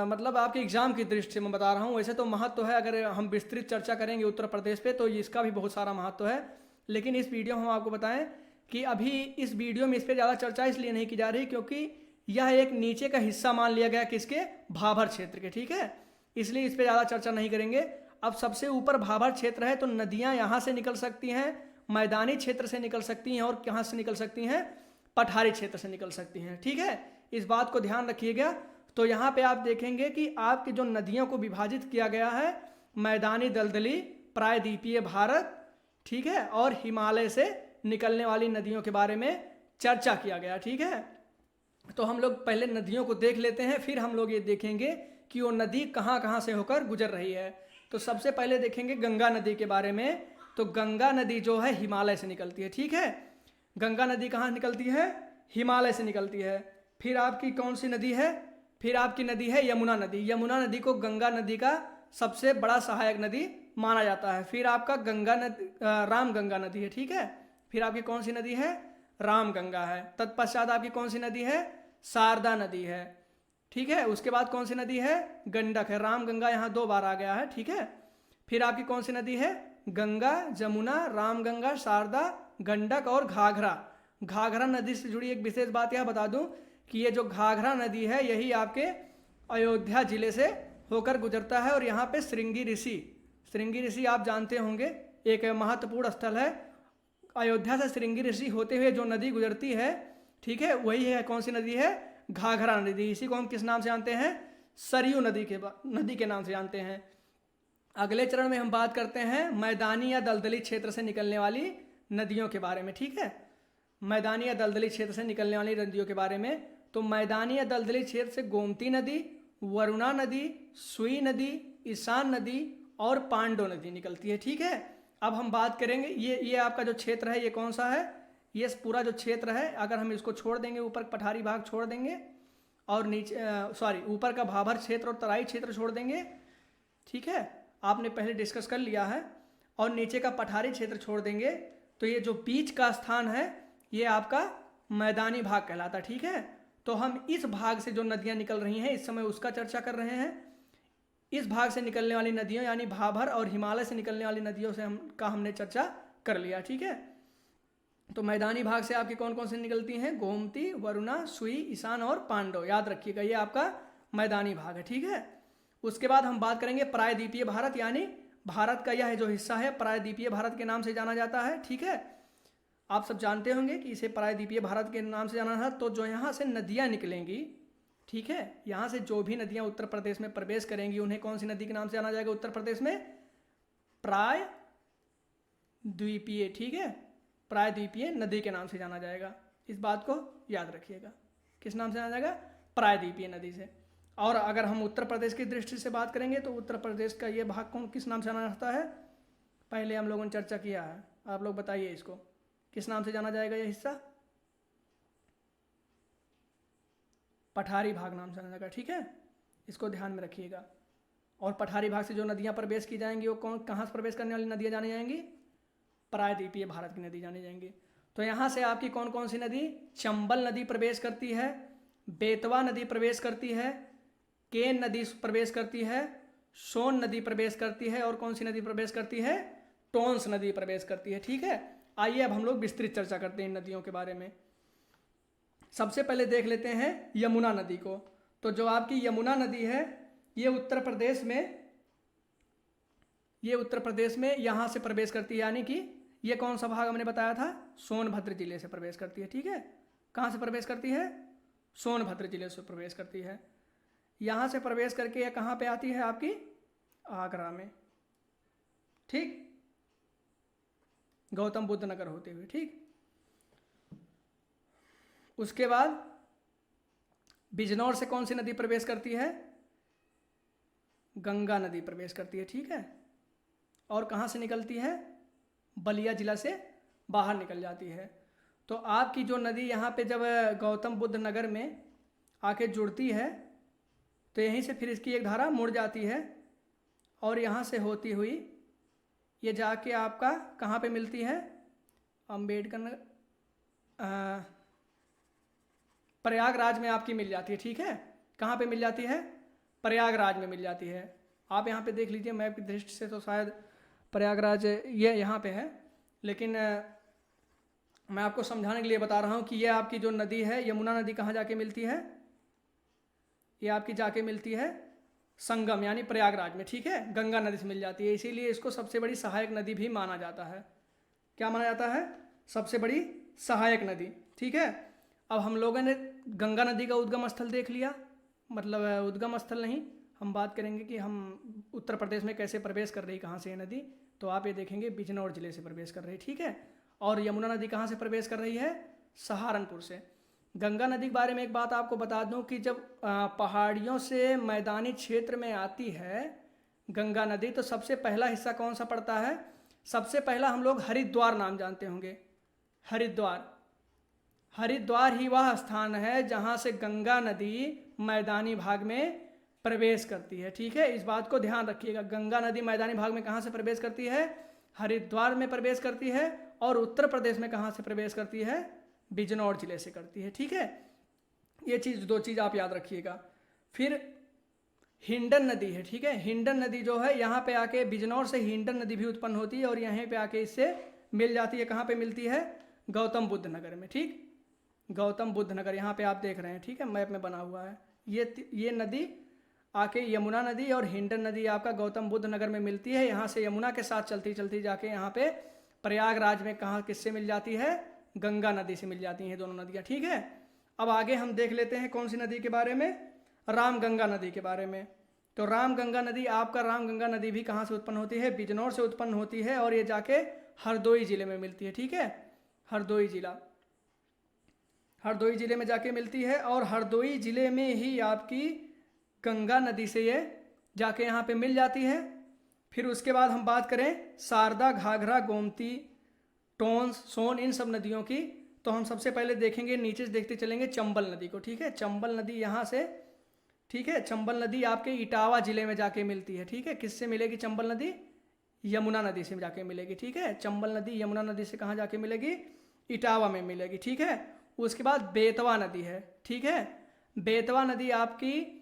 मतलब आपके एग्जाम की दृष्टि से मैं बता रहा हूँ। वैसे तो महत्व है, अगर हम विस्तृत चर्चा करेंगे उत्तर प्रदेश पे तो इसका भी बहुत सारा महत्व है, लेकिन इस वीडियो में हम आपको बताएं कि अभी इस वीडियो में इस पर ज़्यादा चर्चा इसलिए नहीं की जा रही क्योंकि यह एक नीचे का हिस्सा मान लिया गया किसके, भाबर क्षेत्र के। ठीक है, इसलिए इस पर ज़्यादा चर्चा नहीं करेंगे। अब सबसे ऊपर भाबर क्षेत्र है, तो नदियाँ यहाँ से निकल सकती हैं, मैदानी क्षेत्र से निकल सकती हैं, और कहाँ से निकल सकती हैं, पठारी क्षेत्र से निकल सकती हैं। ठीक है, इस बात को ध्यान रखिएगा। तो यहाँ पे आप देखेंगे कि आपकी जो नदियों को विभाजित किया गया है, मैदानी दलदली, प्रायद्वीपीय भारत, ठीक है, और हिमालय से निकलने वाली नदियों के बारे में चर्चा किया गया। ठीक है, तो हम लोग पहले नदियों को देख लेते हैं, फिर हम लोग ये देखेंगे कि वो नदी कहाँ कहाँ से होकर गुजर रही है। तो सबसे पहले देखेंगे गंगा नदी के बारे में। तो गंगा नदी जो है हिमालय से निकलती है। ठीक है, गंगा नदी कहाँ निकलती है, हिमालय से निकलती है। फिर आपकी कौन सी नदी है, फिर आपकी नदी है यमुना नदी। यमुना नदी को गंगा नदी का सबसे बड़ा सहायक नदी माना जाता है। फिर आपका गंगा नदी, राम गंगा नदी है। ठीक है, फिर आपकी कौन सी नदी है, राम गंगा है। तत्पश्चात आपकी कौन सी नदी है, शारदा नदी है। ठीक है, उसके बाद कौन सी नदी है, गंडक है। राम गंगा यहाँ 2 बार आ गया है। ठीक है, फिर आपकी कौन सी नदी है, गंगा, जमुना, राम गंगा, शारदा, गंडक और घाघरा। घाघरा नदी से जुड़ी एक विशेष बात यह बता दूं कि ये जो घाघरा नदी है यही आपके अयोध्या जिले से होकर गुजरता है, और यहाँ पे श्रृंगी ऋषि आप जानते होंगे, एक महत्वपूर्ण स्थल है। अयोध्या से श्रृंगी ऋषि होते हुए जो नदी गुजरती है, ठीक है, वही है कौन सी नदी है, घाघरा नदी। इसी को हम किस नाम से जानते हैं, सरयू नदी के नाम से जानते हैं। अगले चरण में हम बात करते हैं मैदानी या दलदली क्षेत्र से निकलने वाली नदियों के बारे में। ठीक है, मैदानी या दलदली क्षेत्र से निकलने वाली नदियों के बारे में। तो मैदानी या दलदली क्षेत्र से गोमती नदी, वरुणा नदी, सुई नदी, ईशान नदी और पांडव नदी निकलती है। ठीक है, अब हम बात करेंगे ये आपका जो क्षेत्र है ये कौन सा है, ये पूरा जो क्षेत्र है, अगर हम इसको छोड़ देंगे, ऊपर पठारी भाग छोड़ देंगे और नीचे ऊपर का भाबर क्षेत्र और तराई क्षेत्र छोड़ देंगे, ठीक है, आपने पहले डिस्कस कर लिया है, और नीचे का पठारी क्षेत्र छोड़ देंगे, तो ये जो बीच का स्थान है ये आपका मैदानी भाग कहलाता है। ठीक है, तो हम इस भाग से जो नदियां निकल रही हैं इस समय उसका चर्चा कर रहे हैं। इस भाग से निकलने वाली नदियों यानी भाबर और हिमालय से निकलने वाली नदियों से हमने चर्चा कर लिया। ठीक है, तो मैदानी भाग से आपकी कौन कौन सी निकलती हैं, गोमती, वरुणा, सुई, ईशान और पांडव, याद रखिएगा ये आपका मैदानी भाग है। ठीक है, उसके बाद हम बात करेंगे प्रायद्वीपीय भारत, यानी भारत का यह जो हिस्सा है प्रायद्वीपीय भारत के नाम से जाना जाता है। ठीक है, आप सब जानते होंगे कि इसे प्रायद्वीपीय भारत के नाम से जाना है। तो जो यहाँ से नदियाँ निकलेंगी, ठीक है, यहाँ से जो भी नदियाँ उत्तर प्रदेश में प्रवेश करेंगी उन्हें कौन सी नदी के नाम से जाना जाएगा उत्तर प्रदेश में, प्रायद्वीपीय। ठीक है, प्रायद्वीपीय नदी के नाम से जाना जाएगा, इस बात को याद रखिएगा। किस नाम से जाना जाएगा, प्रायद्वीपीय नदी से। और अगर हम उत्तर प्रदेश की दृष्टि से बात करेंगे तो उत्तर प्रदेश का ये भाग कौन किस नाम से जाना जाता है, पहले हम लोगों ने चर्चा किया है, आप लोग बताइए इसको किस नाम से जाना जाएगा, ये हिस्सा पठारी भाग नाम से जाना जाएगा। ठीक है, इसको ध्यान में रखिएगा। और पठारी भाग से जो नदियाँ प्रवेश की जाएंगी वो कहाँ से प्रवेश करने वाली नदियाँ जानी जाएंगी, प्रायद्वीपीय भारत की नदी जानी जाएंगी। तो यहाँ से आपकी कौन कौन सी नदी, चंबल नदी प्रवेश करती है, बेतवा नदी प्रवेश करती है, केन नदी प्रवेश करती है, सोन नदी प्रवेश करती है और कौन सी नदी प्रवेश करती है, टोंस नदी प्रवेश करती है। ठीक है, आइए अब हम लोग विस्तृत चर्चा करते हैं इन नदियों के बारे में। सबसे पहले देख लेते हैं यमुना नदी को। तो जो आपकी यमुना नदी है ये उत्तर प्रदेश में यहाँ से प्रवेश करती है, यानी कि ये कौन सा भाग हमने बताया था, सोनभद्र जिले से प्रवेश करती है। ठीक है, कहाँ से प्रवेश करती है, सोनभद्र जिले से प्रवेश करती है। यहाँ से प्रवेश करके ये कहाँ पे आती है, आपकी आगरा में। ठीक, गौतम बुद्ध नगर होते हुए। ठीक, उसके बाद बिजनौर से कौन सी नदी प्रवेश करती है, गंगा नदी प्रवेश करती है। ठीक है, और कहाँ से निकलती है, बलिया जिला से बाहर निकल जाती है। तो आपकी जो नदी यहाँ पे जब गौतम बुद्ध नगर में आके जुड़ती है तो यहीं से फिर इसकी एक धारा मुड़ जाती है और यहाँ से होती हुई ये जाके आपका कहाँ पे मिलती है, अम्बेडकर नगर, प्रयागराज में आपकी मिल जाती है। ठीक है, कहाँ पे मिल जाती है, प्रयागराज में मिल जाती है। आप यहाँ पे देख लीजिए मैप की दृष्टि से तो शायद प्रयागराज ये यहाँ पे है, लेकिन मैं आपको समझाने के लिए बता रहा हूँ कि ये आपकी जो नदी है यमुना नदी कहाँ जाके मिलती है, ये आपकी जाके मिलती है संगम यानी प्रयागराज में। ठीक है, गंगा नदी से मिल जाती है, इसीलिए इसको सबसे बड़ी सहायक नदी भी माना जाता है। क्या माना जाता है, सबसे बड़ी सहायक नदी। ठीक है, अब हम लोगों ने गंगा नदी का उद्गम स्थल देख लिया, मतलब उद्गम स्थल नहीं, हम बात करेंगे कि हम उत्तर प्रदेश में कैसे प्रवेश कर रही, कहाँ से ये नदी। तो आप ये देखेंगे बिजनौर जिले से प्रवेश कर रही। ठीक है, और यमुना नदी कहाँ से प्रवेश कर रही है, सहारनपुर से। गंगा नदी के बारे में एक बात आपको बता दूं कि जब पहाड़ियों से मैदानी क्षेत्र में आती है गंगा नदी तो सबसे पहला हिस्सा कौन सा पड़ता है, सबसे पहला हम लोग हरिद्वार नाम जानते होंगे। हरिद्वार ही वह स्थान है जहाँ से गंगा नदी मैदानी भाग में प्रवेश करती है। ठीक है, इस बात को ध्यान रखिएगा, गंगा नदी मैदानी भाग में कहाँ से प्रवेश करती है, हरिद्वार में प्रवेश करती है, और उत्तर प्रदेश में कहाँ से प्रवेश करती है, बिजनौर जिले से करती है। ठीक है, ये दो चीज़ आप याद रखिएगा। फिर हिंडन नदी है। ठीक है, हिंडन नदी जो है यहाँ पे आके बिजनौर से हिंडन नदी भी उत्पन्न होती है और यहीं पे आके इससे मिल जाती है। कहाँ पे मिलती है, गौतम बुद्ध नगर में। ठीक, गौतम बुद्ध नगर यहाँ पे आप देख रहे हैं। ठीक है, मैप में बना हुआ है। ये नदी आके यमुना नदी और हिंडन नदी आपका गौतम बुद्ध नगर में मिलती है। यहाँ से यमुना के साथ चलती चलती जाके यहाँ पे प्रयागराज में कहाँ किससे मिल जाती है, गंगा नदी से मिल जाती हैं दोनों नदियाँ। ठीक है, अब आगे हम देख लेते हैं कौन सी नदी के बारे में, रामगंगा नदी के बारे में। तो रामगंगा नदी, आपका रामगंगा नदी भी कहाँ से उत्पन्न होती है, बिजनौर से उत्पन्न होती है और ये जाके हरदोई जिले में मिलती है। ठीक है, हरदोई जिले में जाके मिलती है और हरदोई जिले में ही आपकी गंगा नदी से ये जाके यहाँ पे मिल जाती है। फिर उसके बाद हम बात करें शारदा, घाघरा, गोमती, टोंस, सोन, इन सब नदियों की, तो हम सबसे पहले देखेंगे, नीचे से देखते चलेंगे चंबल नदी को। ठीक है, चंबल नदी यहाँ से, ठीक है, चंबल नदी आपके इटावा जिले में जाके मिलती है। ठीक है, किससे मिलेगी चंबल नदी, यमुना नदी से जाके मिलेगी। ठीक है, चंबल नदी यमुना नदी से कहाँ जाके मिलेगी, इटावा में मिलेगी। ठीक है, उसके बाद बेतवा नदी है। ठीक है, बेतवा नदी आपकी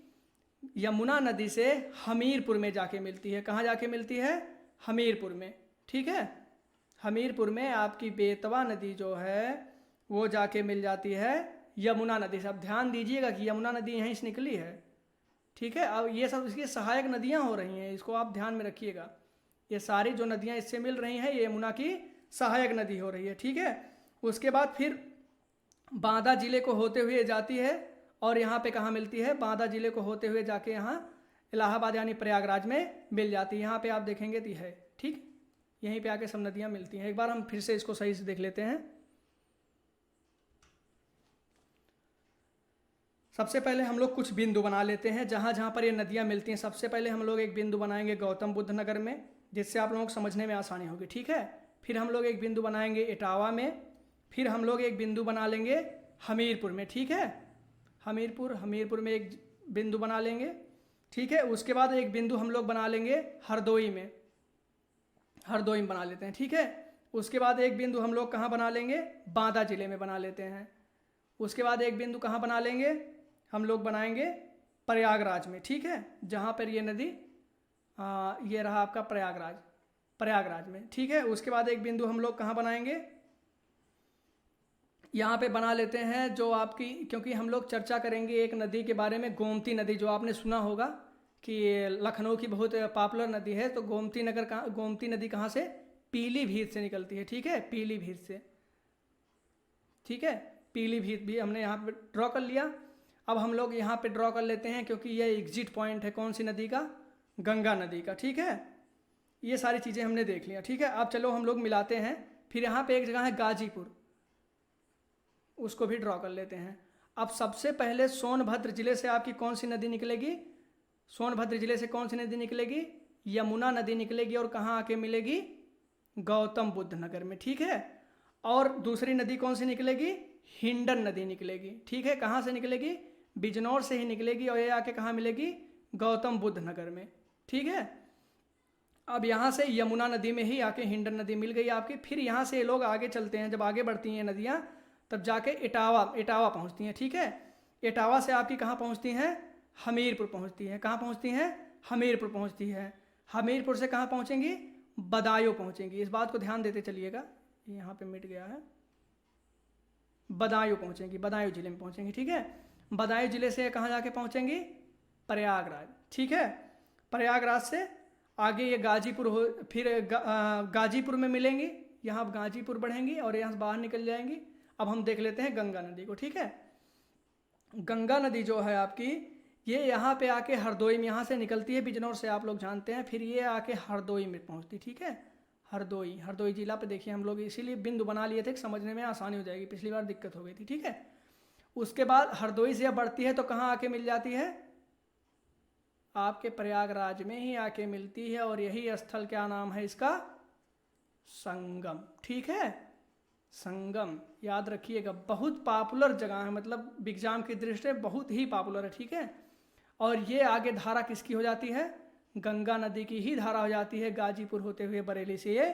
यमुना नदी से हमीरपुर में जाके मिलती है। कहाँ जाके मिलती है, हमीरपुर में। ठीक है, हमीरपुर में आपकी बेतवा नदी जो है वो जाके मिल जाती है यमुना नदी से। अब ध्यान दीजिएगा कि यमुना नदी यहीं से निकली है। ठीक है, अब ये सब इसकी सहायक नदियाँ हो रही हैं, इसको आप ध्यान में रखिएगा। ये सारी जो नदियाँ इससे मिल रही हैं ये यमुना की सहायक नदी हो रही है। ठीक है, उसके बाद फिर बांदा जिले को होते हुए जाती है और यहाँ पे कहाँ मिलती है, बांदा जिले को होते हुए जाके यहाँ इलाहाबाद यानी प्रयागराज में मिल जाती है। यहाँ पे आप देखेंगे तो है। ठीक, यहीं पे आके सब नदियाँ मिलती हैं। एक बार हम फिर से इसको सही से देख लेते हैं। सबसे पहले हम लोग कुछ बिंदु बना लेते हैं जहाँ जहाँ पर ये नदियाँ मिलती हैं। सबसे पहले हम लोग एक बिंदु बनाएंगे गौतम बुद्ध नगर में, जिससे आप लोगों को समझने में आसानी होगी। ठीक है, फिर हम लोग एक बिंदु बनाएंगे इटावा में, फिर हम लोग एक बिंदु बना लेंगे हमीरपुर में। ठीक है, हमीरपुर में एक बिंदु बना लेंगे। ठीक है, उसके बाद एक बिंदु हम लोग बना लेंगे हरदोई में बना लेते हैं। ठीक है, उसके बाद एक बिंदु हम लोग कहाँ बना लेंगे, बांदा जिले में बना लेते हैं। उसके बाद एक बिंदु कहाँ बना लेंगे, हम लोग बनाएंगे प्रयागराज में। ठीक है, जहाँ पर ये नदी ये रहा आपका प्रयागराज, प्रयागराज में, ठीक है। उसके बाद एक बिंदु हम लोग कहाँ बनाएंगे, यहाँ पे बना लेते हैं जो आपकी, क्योंकि हम लोग चर्चा करेंगे एक नदी के बारे में, गोमती नदी, जो आपने सुना होगा कि लखनऊ की बहुत पॉपुलर नदी है। तो गोमती नदी कहाँ से, पीलीभीत से निकलती है, ठीक है, पीलीभीत से, ठीक है। पीलीभीत भी हमने यहाँ पे ड्रॉ कर लिया। अब हम लोग यहाँ पे ड्रॉ कर लेते हैं, क्योंकि यह एग्जिट पॉइंट है कौन सी नदी का, गंगा नदी का, ठीक है। ये सारी चीज़ें हमने देख लिया, ठीक है। अब चलो हम लोग मिलाते हैं। फिर यहाँ पे एक जगह है गाजीपुर, उसको भी ड्रॉ कर लेते हैं। अब सबसे पहले सोनभद्र जिले से आपकी कौन सी नदी निकलेगी, सोनभद्र जिले से कौन सी नदी निकलेगी, यमुना नदी निकलेगी, और कहाँ आके मिलेगी, गौतम बुद्ध नगर में, ठीक है। और दूसरी नदी कौन सी निकलेगी, हिंडन नदी निकलेगी, ठीक है। कहाँ से निकलेगी, बिजनौर से ही निकलेगी, और ये आके कहाँ मिलेगी, गौतम बुद्ध नगर में, ठीक है। अब यहाँ से यमुना नदी में ही आके हिंडन नदी मिल गई आपकी। फिर यहाँ से ये लोग आगे चलते हैं, जब आगे बढ़ती हैं नदियाँ तब जाके इटावा पहुँचती हैं, ठीक है। इटावा से आपकी कहाँ पहुँचती हैं, हमीरपुर पहुँचती है। कहाँ पहुँचती हैं, हमीरपुर पहुँचती है। हमीरपुर से कहाँ पहुँचेंगी, बदायूं पहुँचेंगी। इस बात को ध्यान देते चलिएगा, यहाँ पे मिट गया है, बदायूं पहुँचेंगी, बदायूं जिले में पहुँचेंगी, ठीक है। बदायूं जिले से कहाँ जाके पहुँचेंगी, प्रयागराज, ठीक है। प्रयागराज से आगे ये गाजीपुर हो, फिर गाजीपुर में मिलेंगी, यहाँ अब गाजीपुर बढ़ेंगी और यहाँ से बाहर निकल जाएंगी। अब हम देख लेते हैं गंगा नदी को, ठीक है। गंगा नदी जो है आपकी, ये यहाँ पे आके हरदोई में, यहाँ से निकलती है बिजनौर से, आप लोग जानते हैं। फिर ये आके हरदोई में पहुँचती, ठीक है। हरदोई जिला पे देखिए हम लोग इसीलिए बिंदु बना लिए थे कि समझने में आसानी हो जाएगी, पिछली बार दिक्कत हो गई थी, ठीक है। उसके बाद हरदोई से अब बढ़ती है तो कहाँ आके मिल जाती है, आपके प्रयागराज में ही आके मिलती है। और यही स्थल क्या नाम है इसका, संगम, ठीक है। संगम याद रखिएगा, बहुत पॉपुलर जगह है, मतलब एग्जाम की दृष्टि से बहुत ही पॉपुलर है, ठीक है। और ये आगे धारा किसकी हो जाती है, गंगा नदी की ही धारा हो जाती है। गाजीपुर होते हुए बरेली से ये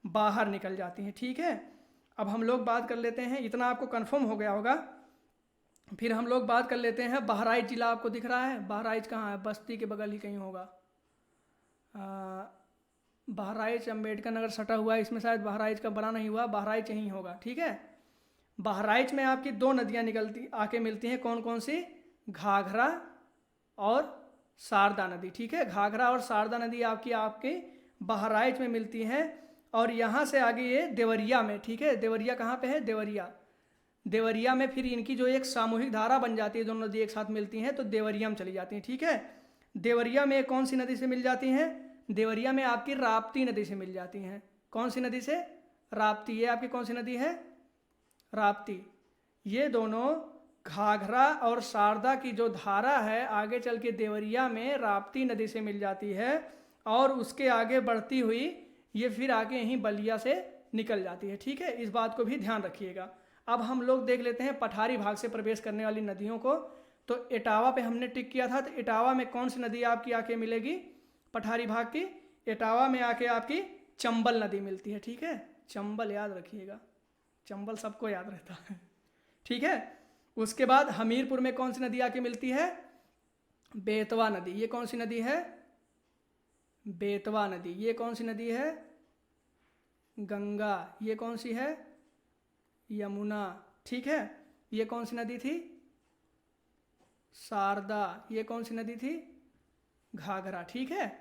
बाहर निकल जाती हैं, ठीक है। अब हम लोग बात कर लेते हैं, इतना आपको कंफर्म हो गया होगा। फिर हम लोग बात कर लेते हैं, बहराइच जिला आपको दिख रहा है, बहराइच कहाँ है, बस्ती के बगल ही कहीं होगा। बहराइच अम्बेडकर नगर सटा हुआ है, इसमें शायद बहराइच का बना नहीं हुआ, बहराइच यहीं होगा, ठीक है। बहराइच में आपकी दो नदियाँ निकलती आके मिलती हैं, कौन कौन सी, घाघरा और शारदा नदी, ठीक है। घाघरा और शारदा नदी आपके बहराइच में मिलती हैं। और यहाँ से आगे ये देवरिया में, ठीक है। देवरिया कहाँ पे है, देवरिया में फिर इनकी जो एक सामूहिक धारा बन जाती है, दोनों नदी एक साथ मिलती हैं तो देवरिया में चली जाती हैं, ठीक है। देवरिया में कौन सी नदी से मिल जाती हैं, देवरिया में आपकी राप्ती नदी से मिल जाती हैं। कौन सी नदी से, राप्ती, ये आपकी कौन सी नदी है, राप्ती। ये दोनों घाघरा और शारदा की जो धारा है आगे चल के देवरिया में राप्ती नदी से मिल जाती है, और उसके आगे बढ़ती हुई ये फिर आगे यहीं बलिया से निकल जाती है, ठीक है। इस बात को भी ध्यान रखिएगा। अब हम लोग देख लेते हैं पठारी भाग से प्रवेश करने वाली नदियों को। तो इटावा पे हमने टिक किया था, तो इटावा में कौन सी नदी आपकी आके मिलेगी, पठारी भाग की, इटावा में आके आपकी चंबल नदी मिलती है, ठीक है। चंबल याद रखिएगा, चंबल सबको याद रहता है, ठीक है। उसके बाद हमीरपुर में कौन सी नदी आके मिलती है, बेतवा नदी। ये कौन सी नदी है, बेतवा नदी। ये कौन सी नदी है, गंगा। ये कौन सी है, यमुना, ठीक है। ये कौन सी नदी थी, शारदा। ये कौन सी नदी थी, घाघरा, ठीक है।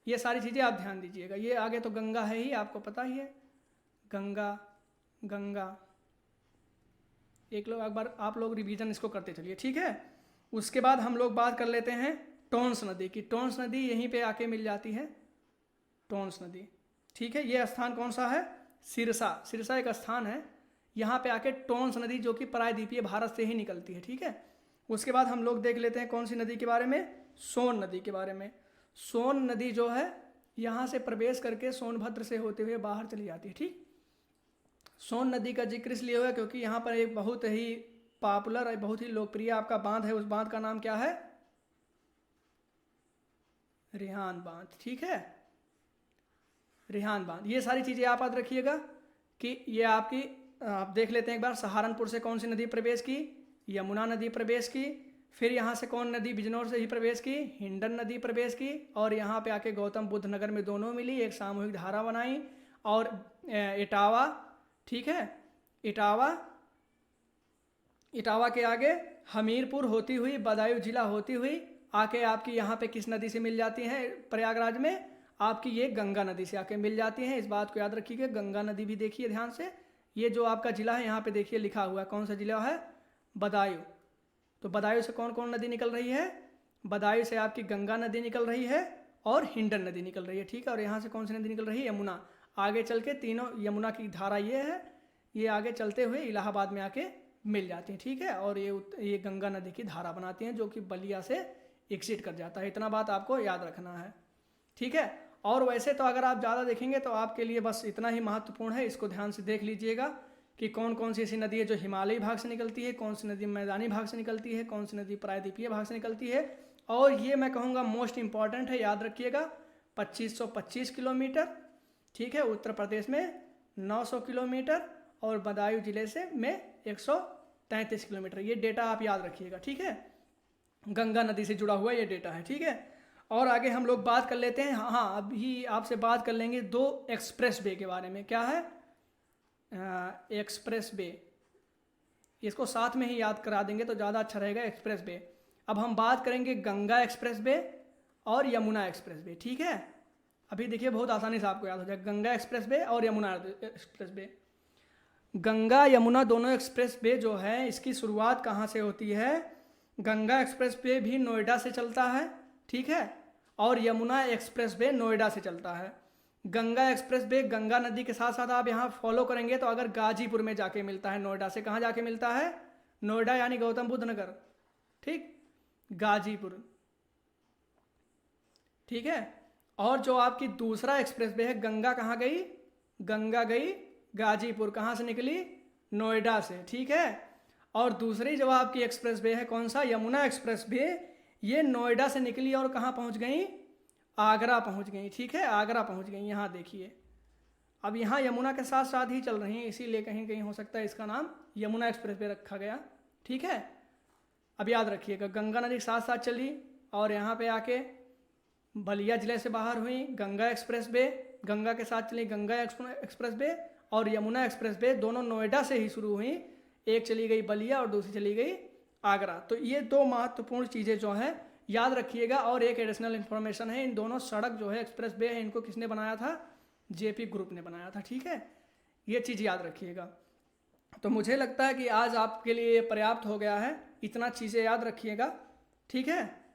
ये सारी चीज़ें आप ध्यान दीजिएगा। ये आगे तो गंगा है ही, आपको पता ही है, गंगा। एक बार आप लोग रिवीजन इसको करते चलिए, ठीक है। उसके बाद हम लोग बात कर लेते हैं टोंस नदी की। टोंस नदी यहीं पे आके मिल जाती है, टोंस नदी, ठीक है। ये स्थान कौन सा है, सिरसा एक स्थान है, यहाँ पे आके टोंस नदी जो कि प्रायद्वीपीय भारत से ही निकलती है, ठीक है। उसके बाद हम लोग देख लेते हैं कौन सी नदी के बारे में, सोन नदी के बारे में। सोन नदी जो है यहाँ से प्रवेश करके सोनभद्र से होते हुए बाहर चली जाती है, ठीक। सोन नदी का जिक्र इसलिए हुआ क्योंकि यहाँ पर एक बहुत ही पॉपुलर, बहुत ही लोकप्रिय आपका बांध है। उस बांध का नाम क्या है, रिहांद बांध, ठीक है, रिहांद बांध। ये सारी चीज़ें आप याद रखिएगा कि ये आप देख लेते हैं एक बार, सहारनपुर से कौन सी नदी प्रवेश की, यमुना नदी प्रवेश की। फिर यहाँ से कौन नदी बिजनौर से ही प्रवेश की? हिंडन नदी प्रवेश की, और यहाँ पे आके गौतम बुद्ध नगर में दोनों मिली, एक सामूहिक धारा बनाई। और इटावा, ठीक है, इटावा के आगे हमीरपुर होती हुई, बदायूं जिला होती हुई आके आपकी यहाँ पे किस नदी से मिल जाती है? प्रयागराज में आपकी ये गंगा नदी से आके मिल जाती है। इस बात को याद रखिएगा। गंगा नदी भी देखिए ध्यान से। ये जो आपका जिला है यहाँ पे देखिए लिखा हुआ है, कौन सा जिला है? बदायूं। तो बदायूं से कौन कौन नदी निकल रही है? बदायूं से आपकी गंगा नदी निकल रही है और हिंडन नदी निकल रही है, ठीक है। और यहाँ से कौन सी नदी निकल रही है? यमुना। आगे चल के तीनों, यमुना की धारा ये है, ये आगे चलते हुए इलाहाबाद में आके मिल जाती हैं, ठीक है। और ये गंगा नदी की धारा बनाती हैं जो कि बलिया से एग्जिट कर जाता है। इतना बात आपको याद रखना है, ठीक है। और वैसे तो अगर आप ज़्यादा देखेंगे तो आपके लिए बस इतना ही महत्वपूर्ण है, इसको ध्यान से देख लीजिएगा कि कौन कौन सी ऐसी नदी है जो हिमालयी भाग से निकलती है, कौन सी नदी मैदानी भाग से निकलती है, कौन सी नदी प्रायद्वीपीय भाग से निकलती है। और ये मैं कहूँगा मोस्ट इंपॉर्टेंट है, याद रखिएगा, 2525 किलोमीटर, ठीक है। उत्तर प्रदेश में 900 किलोमीटर और बदायूं जिले से में 133 किलोमीटर। ये डेटा आप याद रखिएगा, ठीक है। गंगा नदी से जुड़ा हुआ ये डेटा है, ठीक है। और आगे हम लोग बात कर लेते हैं, हाँ अभी आपसे बात कर लेंगे 2 एक्सप्रेस वे के बारे में। क्या है? एक्सप्रेस वे, इसको साथ में ही याद करा देंगे तो ज़्यादा अच्छा रहेगा। एक्सप्रेस वे, अब हम बात करेंगे गंगा एक्सप्रेस वे और यमुना एक्सप्रेस वे, ठीक है। अभी देखिए बहुत आसानी से आपको याद हो जाएगा, गंगा एक्सप्रेस वे और यमुना एक्सप्रेस वे। गंगा यमुना दोनों एक्सप्रेस वे जो है, इसकी शुरुआत कहाँ से होती है? गंगा एक्सप्रेस वे भी नोएडा से चलता है, ठीक है, और यमुना एक्सप्रेस वे नोएडा से चलता है। गंगा एक्सप्रेस वे गंगा नदी के साथ साथ आप यहाँ फॉलो करेंगे तो अगर गाजीपुर में जाके मिलता है, नोएडा से कहाँ जाके मिलता है? नोएडा यानी गौतम बुद्ध नगर, ठीक, गाजीपुर, ठीक है। और जो आपकी दूसरा एक्सप्रेस वे है, गंगा कहाँ गई? गंगा गई गाजीपुर, कहाँ से निकली? नोएडा से, ठीक है। और दूसरी जो आपकी एक्सप्रेस वे है, कौन सा? यमुना एक्सप्रेस वे, ये नोएडा से निकली और कहाँ पहुँच गई? आगरा पहुँच गई, ठीक है, आगरा पहुँच गई। यहाँ देखिए, अब यहाँ यमुना के साथ साथ ही चल रही हैं, इसीलिए कहीं कहीं हो सकता है इसका नाम यमुना एक्सप्रेस वे रखा गया, ठीक है। अब याद रखिएगा, गंगा नदी के साथ साथ चली और यहाँ पे आके बलिया जिले से बाहर हुई गंगा एक्सप्रेस वे, गंगा के साथ चली गंगा एक्सप्रेस वे, और यमुना एक्सप्रेस वे दोनों नोएडा से ही शुरू हुई, एक चली गई बलिया और दूसरी चली गई आगरा। तो ये 2 महत्वपूर्ण चीज़ें जो हैं याद रखिएगा। और एक एडिशनल इन्फॉर्मेशन है, इन दोनों सड़क जो है एक्सप्रेस वे है, इनको किसने बनाया था? जेपी ग्रुप ने बनाया था, ठीक है। ये चीज़ याद रखिएगा। तो मुझे लगता है कि आज आपके लिए ये पर्याप्त हो गया है, इतना चीज़ें याद रखिएगा, ठीक है।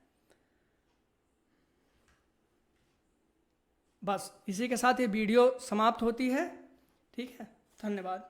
बस इसी के साथ ये वीडियो समाप्त होती है, ठीक है। धन्यवाद।